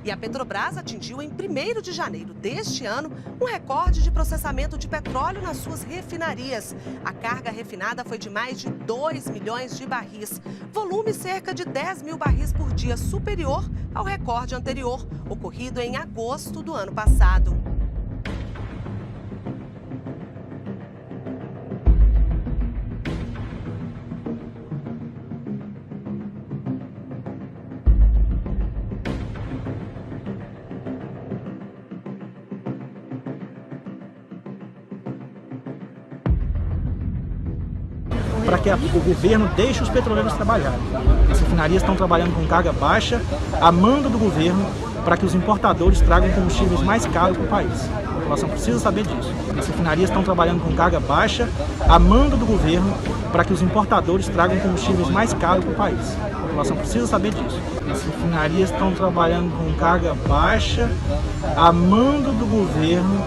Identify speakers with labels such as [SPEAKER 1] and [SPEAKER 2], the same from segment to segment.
[SPEAKER 1] E a Petrobras atingiu em 1º de janeiro deste ano um recorde de processamento de petróleo nas suas refinarias. A carga refinada foi de mais de 2 milhões de barris, volume cerca de 10 mil barris por dia, superior ao recorde anterior, ocorrido em agosto do ano passado.
[SPEAKER 2] Para que o governo deixe os petroleiros trabalharem. As refinarias estão trabalhando com carga baixa, a mando do governo, para que os importadores tragam combustíveis mais caros para o país. A população precisa saber disso. As refinarias estão trabalhando com carga baixa, a mando do governo, para que os importadores tragam combustíveis mais caros para o país. A população precisa saber disso. As refinarias estão trabalhando com carga baixa, a mando do governo,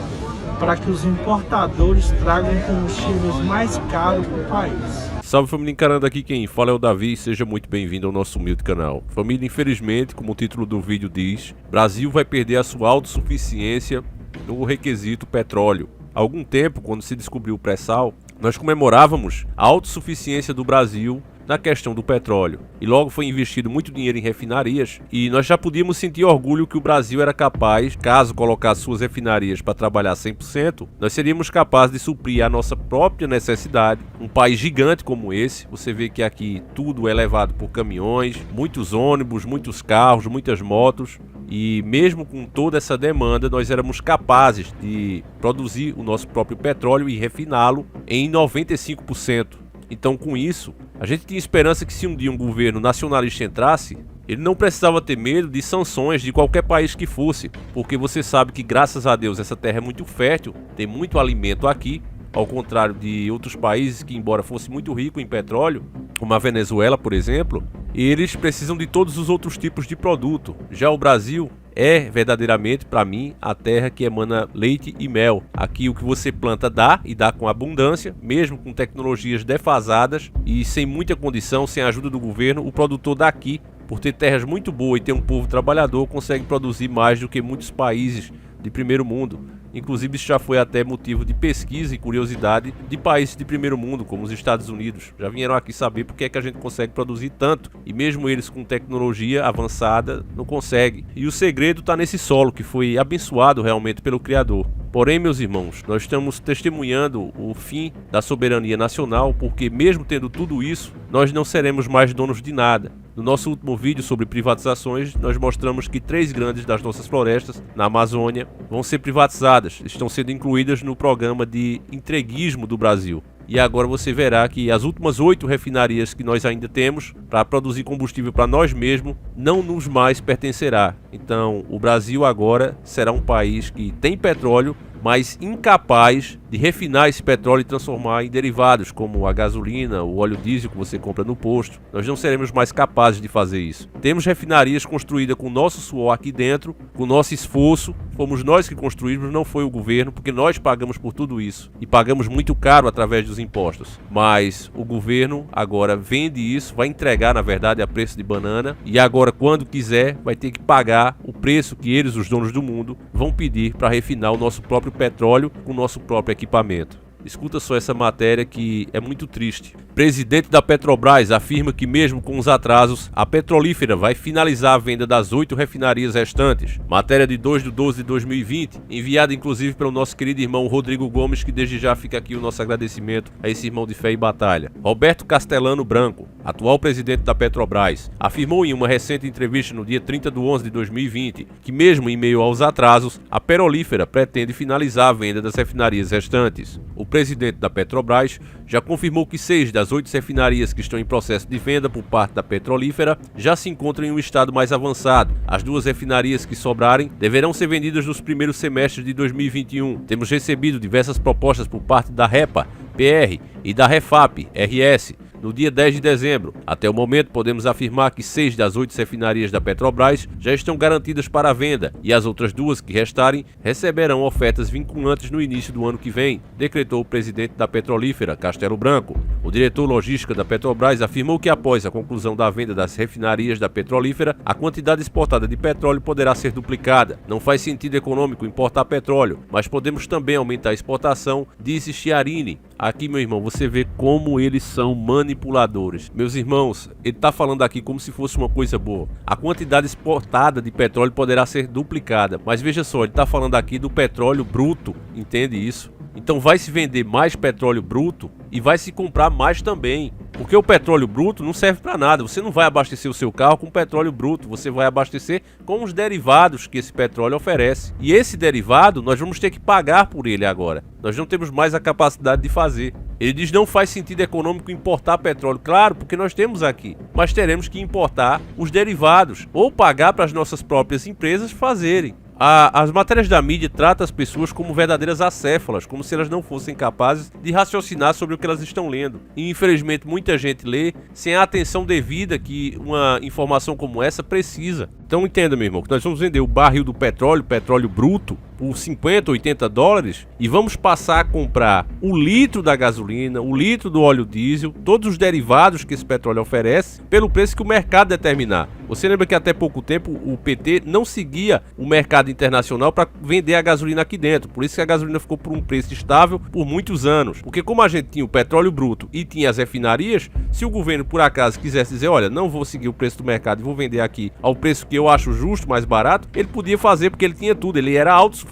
[SPEAKER 2] para que os importadores tragam combustíveis mais caros para o país.
[SPEAKER 3] Salve família Encarando, aqui quem fala é o Davi e seja muito bem-vindo ao nosso humilde canal. Família, infelizmente, como o título do vídeo diz, Brasil vai perder a sua autossuficiência no requisito petróleo. Há algum tempo, quando se descobriu o pré-sal, nós comemorávamos a autossuficiência do Brasil na questão do petróleo. E logo foi investido muito dinheiro em refinarias e nós já podíamos sentir orgulho que o Brasil era capaz, caso colocasse suas refinarias para trabalhar 100%, nós seríamos capazes de suprir a nossa própria necessidade. Um país gigante como esse, você vê que aqui tudo é levado por caminhões, muitos ônibus, muitos carros, muitas motos. E mesmo com toda essa demanda, nós éramos capazes de produzir o nosso próprio petróleo e refiná-lo em 95%. Então, com isso, a gente tinha esperança que se um dia um governo nacionalista entrasse, ele não precisava ter medo de sanções de qualquer país que fosse, porque você sabe que, graças a Deus, essa terra é muito fértil, tem muito alimento aqui, ao contrário de outros países que, embora fosse muito rico em petróleo, como a Venezuela, por exemplo, eles precisam de todos os outros tipos de produto. Já o Brasil é verdadeiramente, para mim, a terra que emana leite e mel. Aqui o que você planta dá, e dá com abundância, mesmo com tecnologias defasadas e sem muita condição, sem a ajuda do governo, o produtor daqui, por ter terras muito boas e ter um povo trabalhador, consegue produzir mais do que muitos países de primeiro mundo. Inclusive isso já foi até motivo de pesquisa e curiosidade de países de primeiro mundo, como os Estados Unidos. Já vieram aqui saber por que é que a gente consegue produzir tanto, e mesmo eles com tecnologia avançada não conseguem. E o segredo está nesse solo que foi abençoado realmente pelo Criador. Porém, meus irmãos, nós estamos testemunhando o fim da soberania nacional, porque mesmo tendo tudo isso, nós não seremos mais donos de nada. No nosso último vídeo sobre privatizações, nós mostramos que 3 grandes das nossas florestas, na Amazônia, vão ser privatizadas, estão sendo incluídas no programa de entreguismo do Brasil. E agora você verá que as últimas 8 refinarias que nós ainda temos para produzir combustível para nós mesmos não nos mais pertencerá. Então o Brasil agora será um país que tem petróleo, mas incapaz de refinar esse petróleo e transformar em derivados, como a gasolina, o óleo diesel que você compra no posto. Nós não seremos mais capazes de fazer isso. Temos refinarias construídas com nosso suor aqui dentro, com nosso esforço. Fomos nós que construímos, não foi o governo, porque nós pagamos por tudo isso. E pagamos muito caro através dos impostos. Mas o governo agora vende isso, vai entregar, na verdade, a preço de banana. E agora, quando quiser, vai ter que pagar o preço que eles, os donos do mundo, vão pedir para refinar o nosso próprio petróleo com o nosso próprio equipamento. Escuta só essa matéria que é muito triste. Presidente da Petrobras afirma que mesmo com os atrasos, a petrolífera vai finalizar a venda das 8 refinarias restantes. Matéria de 2/12/2020, enviada inclusive pelo nosso querido irmão Rodrigo Gomes, que desde já fica aqui o nosso agradecimento a esse irmão de fé e batalha. Roberto Castellano Branco, atual presidente da Petrobras, afirmou em uma recente entrevista no dia 30/11/2020 que mesmo em meio aos atrasos, a petrolífera pretende finalizar a venda das refinarias restantes. O presidente da Petrobras já confirmou que 6 das 8 refinarias que estão em processo de venda por parte da petrolífera já se encontram em um estado mais avançado. As 2 refinarias que sobrarem deverão ser vendidas nos primeiros semestres de 2021. Temos recebido diversas propostas por parte da REPA, PR e da REFAP, RS, no dia 10 de dezembro. Até o momento, podemos afirmar que 6 das 8 refinarias da Petrobras já estão garantidas para a venda e as outras 2 que restarem receberão ofertas vinculantes no início do ano que vem, decretou o presidente da petrolífera, Castelo Branco. O O diretor logística da Petrobras afirmou que após a conclusão da venda das refinarias da petrolífera, a quantidade exportada de petróleo poderá ser duplicada. Não faz sentido econômico importar petróleo, mas podemos também aumentar a exportação, disse Chiarini. Aqui, meu irmão, você vê como eles são manipuladores. Meus irmãos, ele está falando aqui como se fosse uma coisa boa. A quantidade exportada de petróleo poderá ser duplicada, mas veja só, ele está falando aqui do petróleo bruto, entende isso? Então vai se vender mais petróleo bruto e vai se comprar mais também. Porque o petróleo bruto não serve para nada. Você não vai abastecer o seu carro com petróleo bruto. Você vai abastecer com os derivados que esse petróleo oferece. E esse derivado nós vamos ter que pagar por ele agora. Nós não temos mais a capacidade de fazer. Ele diz que não faz sentido econômico importar petróleo. Claro, porque nós temos aqui. Mas teremos que importar os derivados ou pagar para as nossas próprias empresas fazerem. As matérias da mídia tratam as pessoas como verdadeiras acéfalas, como se elas não fossem capazes de raciocinar sobre o que elas estão lendo. E infelizmente muita gente lê sem a atenção devida que uma informação como essa precisa. Então entenda, meu irmão, que nós vamos vender o barril do petróleo bruto, por 50, 80 dólares e vamos passar a comprar o litro da gasolina, o litro do óleo diesel, todos os derivados que esse petróleo oferece, pelo preço que o mercado determinar. Você lembra que até pouco tempo o PT não seguia o mercado internacional para vender a gasolina aqui dentro, por isso que a gasolina ficou por um preço estável por muitos anos, porque como a gente tinha o petróleo bruto e tinha as refinarias, se o governo por acaso quisesse dizer, olha, não vou seguir o preço do mercado e vou vender aqui ao preço que eu acho justo, mais barato, ele podia fazer porque ele tinha tudo, ele era autossuficiente.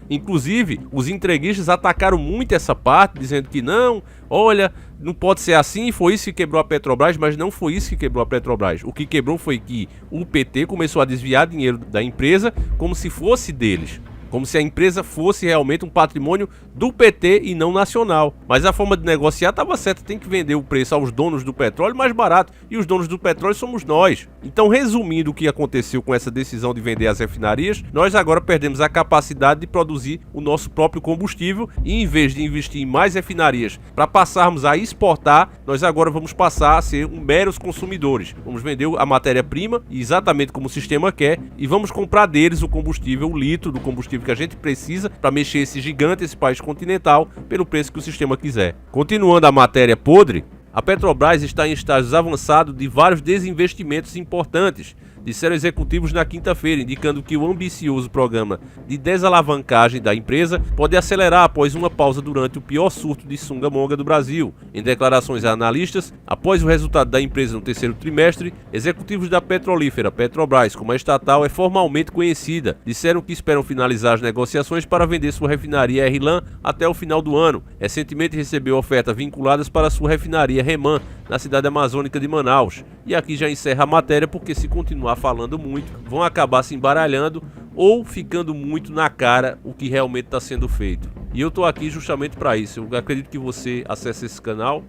[SPEAKER 3] Inclusive, os entreguistas atacaram muito essa parte, dizendo que não, olha, não pode ser assim, foi isso que quebrou a Petrobras, mas não foi isso que quebrou a Petrobras. O que quebrou foi que o PT começou a desviar dinheiro da empresa como se fosse deles. Como se a empresa fosse realmente um patrimônio do PT e não nacional. Mas a forma de negociar estava certa, tem que vender o preço aos donos do petróleo mais barato. E os donos do petróleo somos nós. Então, resumindo o que aconteceu com essa decisão de vender as refinarias, nós agora perdemos a capacidade de produzir o nosso próprio combustível. E em vez de investir em mais refinarias para passarmos a exportar, nós agora vamos passar a ser meros consumidores. Vamos vender a matéria-prima, exatamente como o sistema quer, e vamos comprar deles o combustível, o litro do combustível que a gente precisa para mexer esse gigante, esse país continental, pelo preço que o sistema quiser. Continuando a matéria podre, a Petrobras está em estágios avançados de vários desinvestimentos importantes, disseram executivos na quinta-feira, indicando que o ambicioso programa de desalavancagem da empresa pode acelerar após uma pausa durante o pior surto de sunga-monga do Brasil. Em declarações a analistas, após o resultado da empresa no terceiro trimestre, executivos da petrolífera Petrobras, como a estatal é formalmente conhecida, disseram que esperam finalizar as negociações para vender sua refinaria RLAM até o final do ano. Recentemente recebeu ofertas vinculadas para sua refinaria REMAN, na cidade amazônica de Manaus. E aqui já encerra a matéria, porque se continuar falando muito, vão acabar se embaralhando ou ficando muito na cara o que realmente está sendo feito. E eu estou aqui justamente para isso. Eu acredito que você acesse esse canal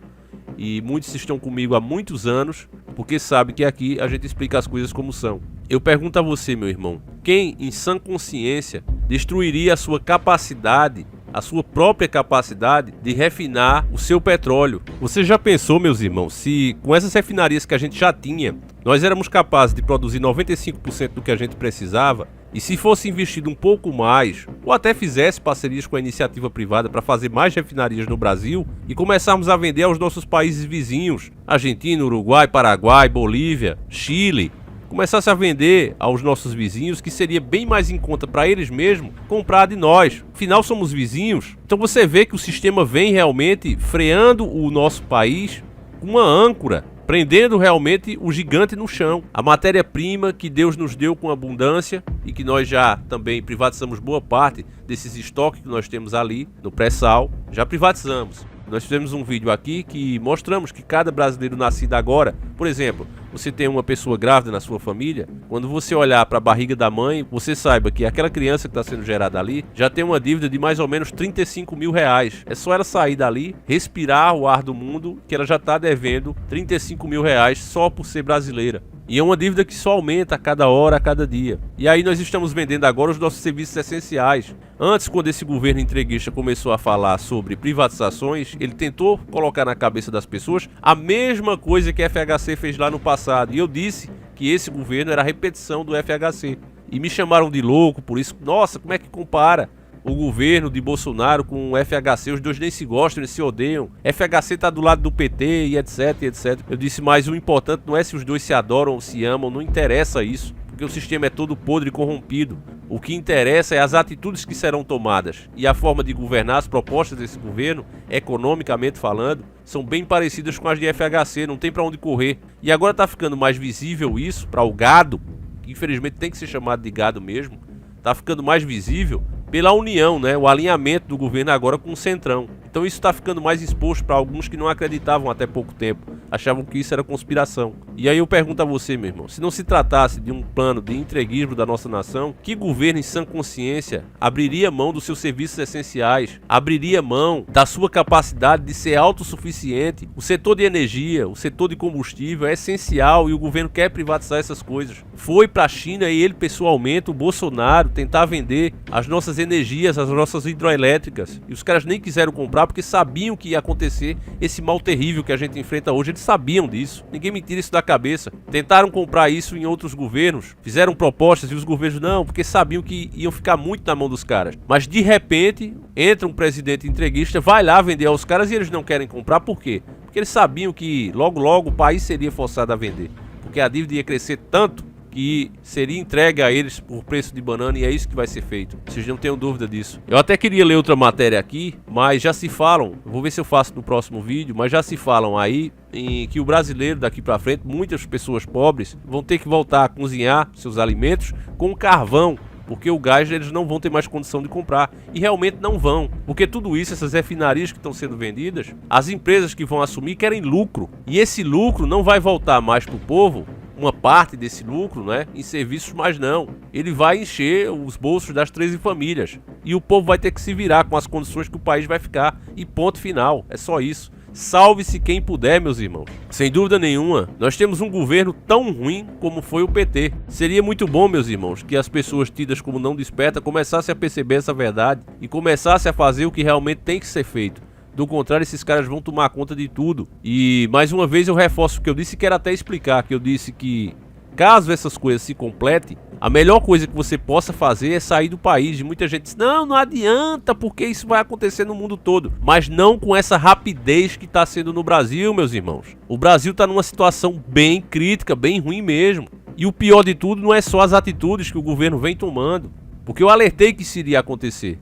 [SPEAKER 3] e muitos estão comigo há muitos anos, porque sabe que aqui a gente explica as coisas como são. Eu pergunto a você, meu irmão, quem em sã consciência destruiria a sua capacidade, a sua própria capacidade de refinar o seu petróleo? Você já pensou, meus irmãos, se com essas refinarias que a gente já tinha, nós éramos capazes de produzir 95% do que a gente precisava, e se fosse investido um pouco mais, ou até fizesse parcerias com a iniciativa privada para fazer mais refinarias no Brasil, e começarmos a vender aos nossos países vizinhos, Argentina, Uruguai, Paraguai, Bolívia, Chile, começasse a vender aos nossos vizinhos, que seria bem mais em conta para eles mesmos comprar de nós. Afinal, somos vizinhos. Então você vê que o sistema vem realmente freando o nosso país com uma âncora, prendendo realmente o gigante no chão. A matéria-prima que Deus nos deu com abundância e que nós já também privatizamos boa parte desses estoques que nós temos ali no pré-sal, já privatizamos. Nós fizemos um vídeo aqui que mostramos que cada brasileiro nascido agora, por exemplo, você tem uma pessoa grávida na sua família, quando você olhar para a barriga da mãe, você saiba que aquela criança que está sendo gerada ali já tem uma dívida de mais ou menos 35 mil reais. É só ela sair dali, respirar o ar do mundo, que ela já está devendo 35 mil reais só por ser brasileira. E é uma dívida que só aumenta a cada hora, a cada dia. E aí nós estamos vendendo agora os nossos serviços essenciais. Antes, quando esse governo entreguista começou a falar sobre privatizações, ele tentou colocar na cabeça das pessoas a mesma coisa que a FHC fez lá no passado. E eu disse que esse governo era a repetição do FHC. E me chamaram de louco por isso. Nossa, como é que compara? o governo de Bolsonaro com o FHC, os dois nem se gostam, eles se odeiam. FHC tá do lado do PT e etc, etc. Eu disse, mas o importante não é se os dois se adoram ou se amam, não interessa isso, porque o sistema é todo podre e corrompido. O que interessa é as atitudes que serão tomadas e a forma de governar. As propostas desse governo, economicamente falando, são bem parecidas com as de FHC, não tem para onde correr. E agora tá ficando mais visível isso para o gado, que infelizmente tem que ser chamado de gado mesmo, tá ficando mais visível pela união, né? O alinhamento do governo agora com o Centrão. Então isso está ficando mais exposto para alguns que não acreditavam até pouco tempo, achavam que isso era conspiração. E aí eu pergunto a você, meu irmão, se não se tratasse de um plano de entreguismo da nossa nação, que governo em sã consciência abriria mão dos seus serviços essenciais, abriria mão da sua capacidade de ser autossuficiente? O setor de energia, o setor de combustível é essencial e o governo quer privatizar essas coisas. Foi para a China e ele pessoalmente, o Bolsonaro, tentar vender as nossas energias, as nossas hidroelétricas, e os caras nem quiseram comprar porque sabiam que ia acontecer esse mal terrível que a gente enfrenta hoje. Eles sabiam disso, ninguém me tira isso da cabeça. Tentaram comprar isso em outros governos, fizeram propostas e os governos não, porque sabiam que iam ficar muito na mão dos caras. Mas de repente entra um presidente entreguista, vai lá vender aos caras e eles não querem comprar. Por quê? Porque eles sabiam que logo logo o país seria forçado a vender, porque a dívida ia crescer tanto que seria entregue a eles por preço de banana, e é isso que vai ser feito. Vocês não tenham dúvida disso. Eu até queria ler outra matéria aqui, mas já se falam, vou ver se eu faço no próximo vídeo, mas já se falam aí em que o brasileiro daqui pra frente, muitas pessoas pobres, vão ter que voltar a cozinhar seus alimentos com carvão, porque o gás eles não vão ter mais condição de comprar. E realmente não vão, porque tudo isso, essas refinarias que estão sendo vendidas, as empresas que vão assumir querem lucro, e esse lucro não vai voltar mais pro povo, uma parte desse lucro, né, em serviços, mas não. Ele vai encher os bolsos das 13 famílias. E o povo vai ter que se virar com as condições que o país vai ficar. E ponto final. É só isso. Salve-se quem puder, meus irmãos. Sem dúvida nenhuma, nós temos um governo tão ruim como foi o PT. Seria muito bom, meus irmãos, que as pessoas tidas como não despertas começassem a perceber essa verdade e começassem a fazer o que realmente tem que ser feito. Do contrário, esses caras vão tomar conta de tudo. E mais uma vez eu reforço o que eu disse e quero até explicar, que eu disse que caso essas coisas se completem, a melhor coisa que você possa fazer é sair do país. E muita gente diz, não adianta, porque isso vai acontecer no mundo todo. Mas não com essa rapidez que está sendo no Brasil, meus irmãos. O Brasil está numa situação bem crítica, bem ruim mesmo. E o pior de tudo não é só as atitudes que o governo vem tomando, porque eu alertei que isso iria acontecer.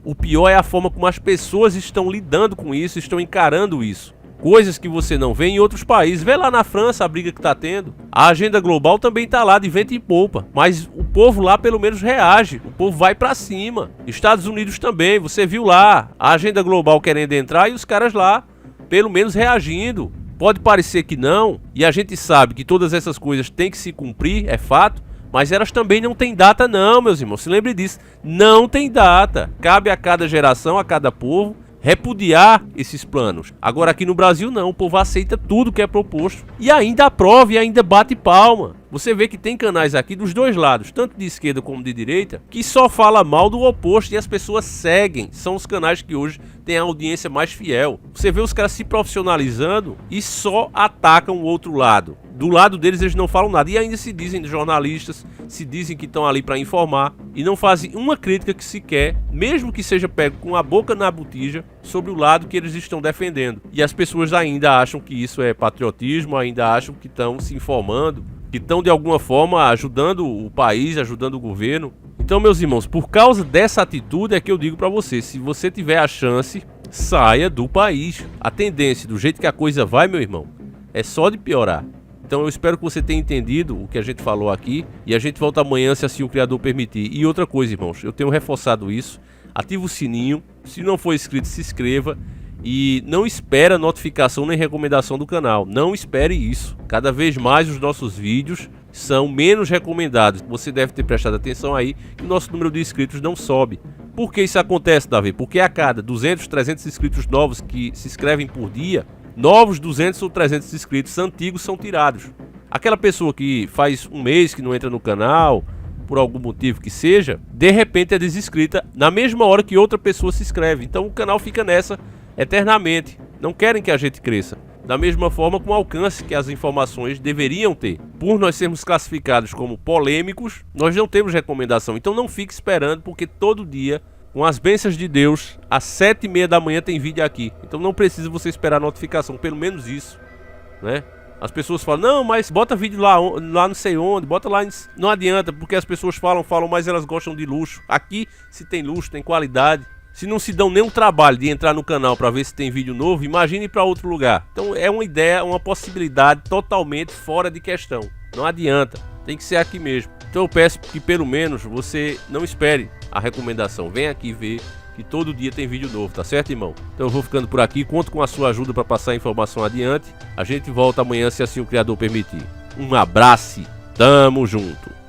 [SPEAKER 3] O pior é a forma como as pessoas estão lidando com isso, estão encarando isso. Coisas que você não vê em outros países. Vê lá na França a briga que está tendo. A agenda global também está lá de vento em popa. Mas o povo lá pelo menos reage. O povo vai para cima. Estados Unidos também. Você viu lá a agenda global querendo entrar e os caras lá pelo menos reagindo. Pode parecer que não. E a gente sabe que todas essas coisas têm que se cumprir, é fato. Mas elas também não têm data não, meus irmãos. Se lembre disso. Não tem data. Cabe a cada geração, a cada povo, repudiar esses planos. Agora aqui no Brasil não. O povo aceita tudo que é proposto. E ainda aprova e ainda bate palma. Você vê que tem canais aqui dos dois lados, tanto de esquerda como de direita, que só fala mal do oposto e as pessoas seguem. São os canais que hoje têm a audiência mais fiel. Você vê os caras se profissionalizando e só atacam o outro lado. Do lado deles eles não falam nada e ainda se dizem jornalistas, se dizem que estão ali para informar e não fazem uma crítica que sequer, mesmo que seja pego com a boca na botija, sobre o lado que eles estão defendendo. E as pessoas ainda acham que isso é patriotismo, ainda acham que estão se informando, que estão de alguma forma ajudando o país, ajudando o governo. Então, meus irmãos, por causa dessa atitude é que eu digo para você, se você tiver a chance, saia do país. A tendência, do jeito que a coisa vai, meu irmão, é só de piorar. Então eu espero que você tenha entendido o que a gente falou aqui e a gente volta amanhã se assim o Criador permitir. E outra coisa, irmãos, eu tenho reforçado isso, ativa o sininho, se não for inscrito se inscreva e não espera notificação nem recomendação do canal, não espere isso. Cada vez mais os nossos vídeos são menos recomendados, você deve ter prestado atenção aí que o nosso número de inscritos não sobe. Por que isso acontece, Davi? Porque a cada 200, 300 inscritos novos que se inscrevem por dia, novos 200 ou 300 inscritos antigos são tirados. Aquela pessoa que faz um mês que não entra no canal, por algum motivo que seja, de repente é desinscrita na mesma hora que outra pessoa se inscreve. Então o canal fica nessa eternamente. Não querem que a gente cresça. Da mesma forma com o alcance que as informações deveriam ter. Por nós sermos classificados como polêmicos, nós não temos recomendação. Então não fique esperando, porque todo dia Com as bênçãos de Deus, às 7h30 da manhã tem vídeo aqui. Então não precisa você esperar a notificação, pelo menos isso, né? As pessoas falam, não, mas bota vídeo lá não sei onde, bota lá. Não adianta, porque as pessoas falam, mas elas gostam de luxo. Aqui, se tem luxo, tem qualidade. Se não se dão nem o trabalho de entrar no canal para ver se tem vídeo novo, imagine para outro lugar. Então é uma ideia, uma possibilidade totalmente fora de questão. Não adianta, tem que ser aqui mesmo. Então eu peço que pelo menos você não espere a recomendação. Vem aqui ver que todo dia tem vídeo novo, tá certo, irmão? Então eu vou ficando por aqui, conto com a sua ajuda para passar a informação adiante. A gente volta amanhã, se assim o Criador permitir. Um abraço, tamo junto!